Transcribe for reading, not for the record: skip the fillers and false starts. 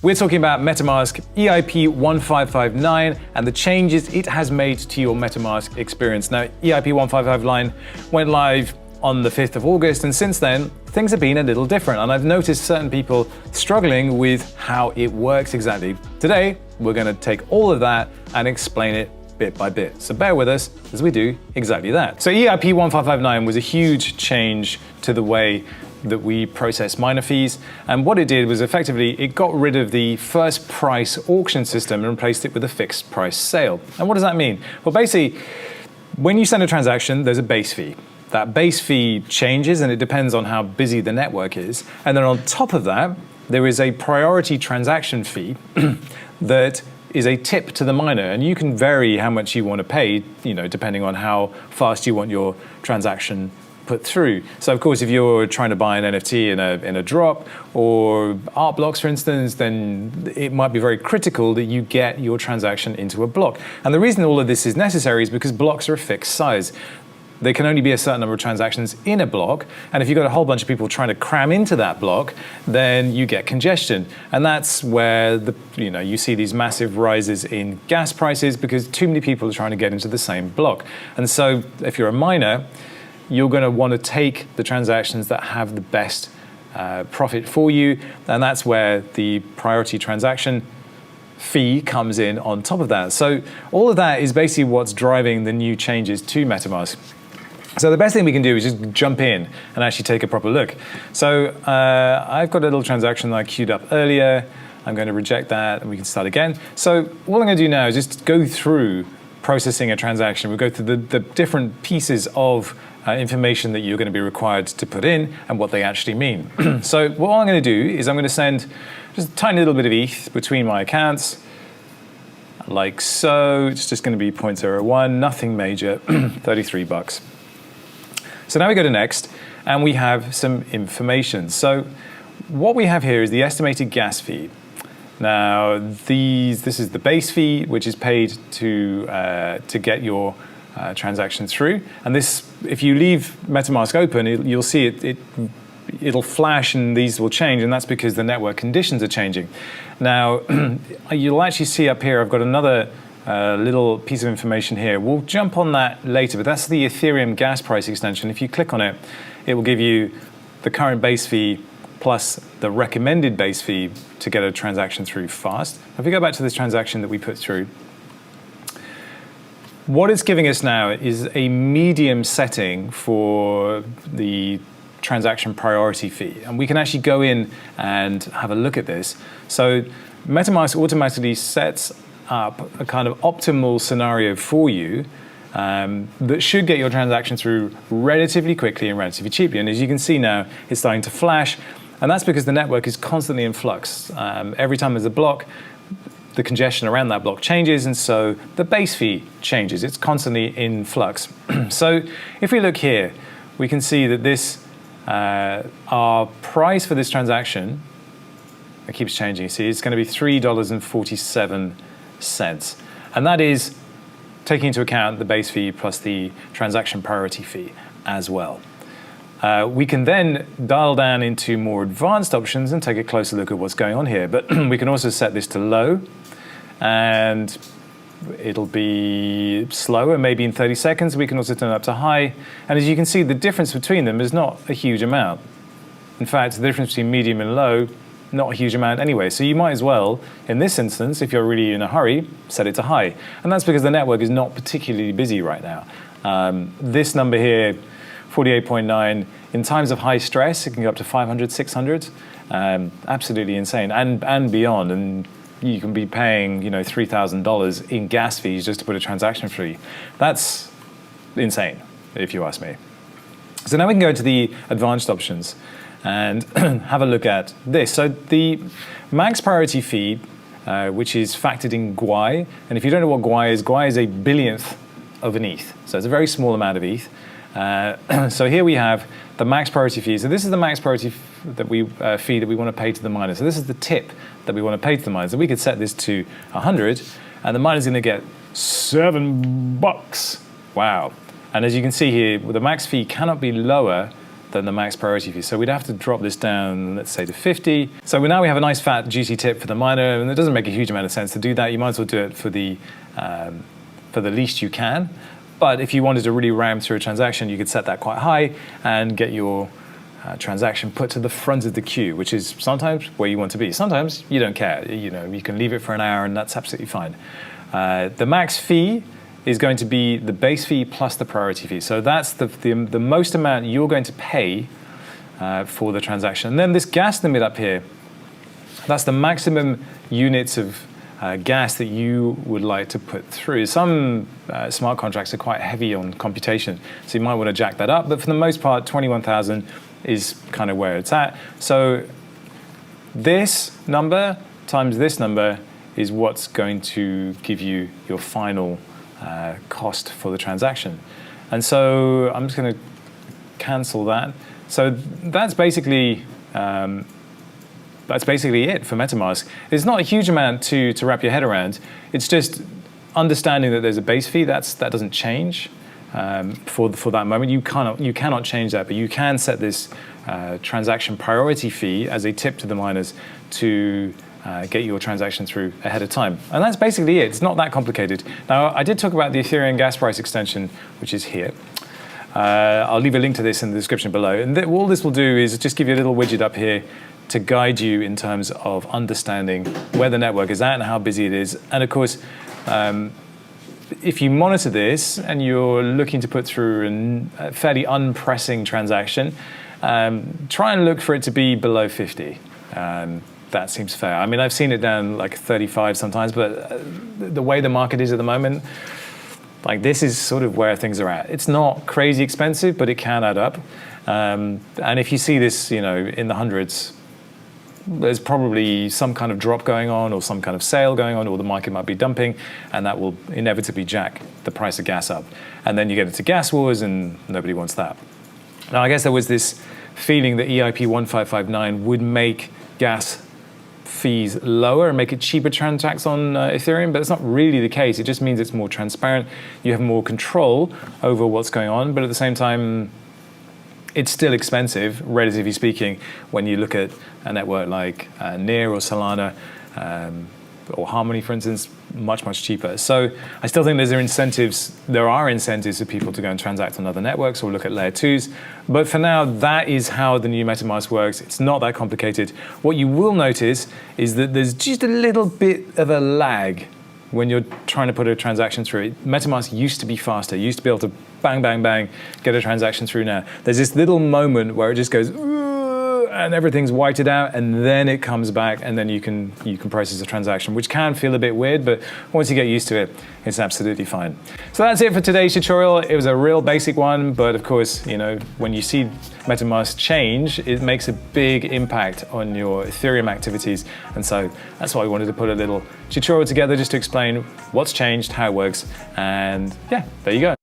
We're talking about MetaMask EIP 1559 and the changes it has made to your MetaMask experience. Now, EIP 1559 went live on the 5th of August, and since then, things have been a little different, and I've noticed certain people struggling with how it works exactly. Today, we're going to take all of that and explain it bit by bit. So bear with us as we do exactly that. So EIP 1559 was a huge change to the way that we process miner fees, and what it did was effectively it got rid of the first price auction system and replaced it with a fixed price sale. And what does that mean? Well, basically, when you send a transaction, there's a base fee. That base fee changes and it depends on how busy the network is. And then on top of that, there is a priority transaction fee that is a tip to the miner, and you can vary how much you want to pay, depending on how fast you want your transaction put through. So of course, if you're trying to buy an NFT in a drop or art blocks, for instance, then it might be very critical that you get your transaction into a block. And the reason all of this is necessary is because blocks are a fixed size. There can only be a certain number of transactions in a block, and if you've got a whole bunch of people trying to cram into that block, then you get congestion. And that's where you see these massive rises in gas prices because too many people are trying to get into the same block. And so if you're a miner, you're going to want to take the transactions that have the best profit for you, and that's where the priority transaction fee comes in on top of that. So all of that is basically what's driving the new changes to MetaMask. So the best thing we can do is just jump in and actually take a proper look. So I've got a little transaction that I queued up earlier. I'm going to reject that and we can start again. So all I'm going to do now is just go through processing a transaction. We'll go through the different pieces of information that you're going to be required to put in and what they actually mean. So what I'm going to do is I'm going to send just a tiny little bit of ETH between my accounts, like so. It's just going to be 0.01, nothing major, 33 bucks. So now we go to next, and we have some information. So what we have here is the estimated gas fee. Now, this is the base fee, which is paid to get your transaction through. And this, if you leave MetaMask open, you'll see it'll flash and these will change, and that's because the network conditions are changing. Now, you'll actually see up here, I've got another little piece of information here. We'll jump on that later, but that's the Ethereum gas price extension. If you click on it, it will give you the current base fee plus the recommended base fee to get a transaction through fast. If we go back to this transaction that we put through, what it's giving us now is a medium setting for the transaction priority fee. And we can actually go in and have a look at this. So MetaMask automatically sets up a kind of optimal scenario for you that should get your transaction through relatively quickly and relatively cheaply. And as you can see now, it's starting to flash. And that's because the network is constantly in flux. Every time there's a block, the congestion around that block changes, and so the base fee changes. It's constantly in flux. So if we look here, we can see that this, our price for this transaction, it keeps changing. You see, it's going to be $3.47. And that is taking into account the base fee plus the transaction priority fee as well. We can then dial down into more advanced options and take a closer look at what's going on here. But we can also set this to low, and it'll be slower, maybe in 30 seconds. We can also turn it up to high. And as you can see, the difference between them is not a huge amount. In fact, the difference between medium and low, not a huge amount anyway. So you might as well, in this instance, if you're really in a hurry, set it to high. And that's because the network is not particularly busy right now. This number here, 48.9, in times of high stress, it can go up to 500, 600. Absolutely insane, and beyond. And you can be paying, $3,000 in gas fees just to put a transaction through. That's insane, if you ask me. So now we can go to the advanced options and have a look at this. So the max priority fee, which is factored in GUI, and if you don't know what GUI is a billionth of an ETH. So it's a very small amount of ETH. So here we have the max priority fee. So this is the max priority fee that we want to pay to the miner. So this is the tip that we want to pay to the miner. So we could set this to 100, and the miner's going to get $7. Wow. And as you can see here, the max fee cannot be lower than the max priority fee. So we'd have to drop this down, let's say to 50. So now we have a nice fat juicy tip for the miner, and it doesn't make a huge amount of sense to do that. You might as well do it for the least you can. But if you wanted to really ram through a transaction, you could set that quite high and get your transaction put to the front of the queue, which is sometimes where you want to be. Sometimes you don't care. You can leave it for an hour and that's absolutely fine. The max fee is going to be the base fee plus the priority fee. So that's the most amount you're going to pay for the transaction. And then this gas limit up here, that's the maximum units of gas that you would like to put through. Some smart contracts are quite heavy on computation, so you might want to jack that up. But for the most part, 21,000 is kind of where it's at. So this number times this number is what's going to give you your final cost for the transaction. And so I'm just going to cancel that. So that's basically it for MetaMask. It's not a huge amount to wrap your head around. It's just understanding that there's a base fee that doesn't change for that moment. You cannot change that, but you can set this transaction priority fee as a tip to the miners to get your transaction through ahead of time. And that's basically it. It's not that complicated. Now, I did talk about the Ethereum gas price extension, which is here. I'll leave a link to this in the description below. And all this will do is just give you a little widget up here to guide you in terms of understanding where the network is at and how busy it is. And of course, if you monitor this and you're looking to put through a fairly unpressing transaction, try and look for it to be below 50. That seems fair. I mean, I've seen it down like 35 sometimes, but the way the market is at the moment, like this is sort of where things are at. It's not crazy expensive, but it can add up. And if you see this, in the hundreds, there's probably some kind of drop going on or some kind of sale going on, or the market might be dumping, and that will inevitably jack the price of gas up. And then you get into gas wars, and nobody wants that. Now, I guess there was this feeling that EIP 1559 would make gas fees lower and make it cheaper to transact on Ethereum, but it's not really the case. It just means it's more transparent. You have more control over what's going on, but at the same time, it's still expensive, relatively speaking, when you look at a network like Near or Solana or Harmony, for instance, much, much cheaper. So I still think there are incentives for people to go and transact on other networks or look at layer 2s. But for now, that is how the new MetaMask works. It's not that complicated. What you will notice is that there's just a little bit of a lag when you're trying to put a transaction through. MetaMask used to be faster. You used to be able to bang, bang, bang, get a transaction through now. There's this little moment where it just goes, and everything's whited out, and then it comes back, and then you can process a transaction, which can feel a bit weird, but once you get used to it, it's absolutely fine. So that's it for today's tutorial. It was a real basic one, but of course, when you see MetaMask change, it makes a big impact on your Ethereum activities, and so that's why we wanted to put a little tutorial together just to explain what's changed, how it works, and yeah, there you go.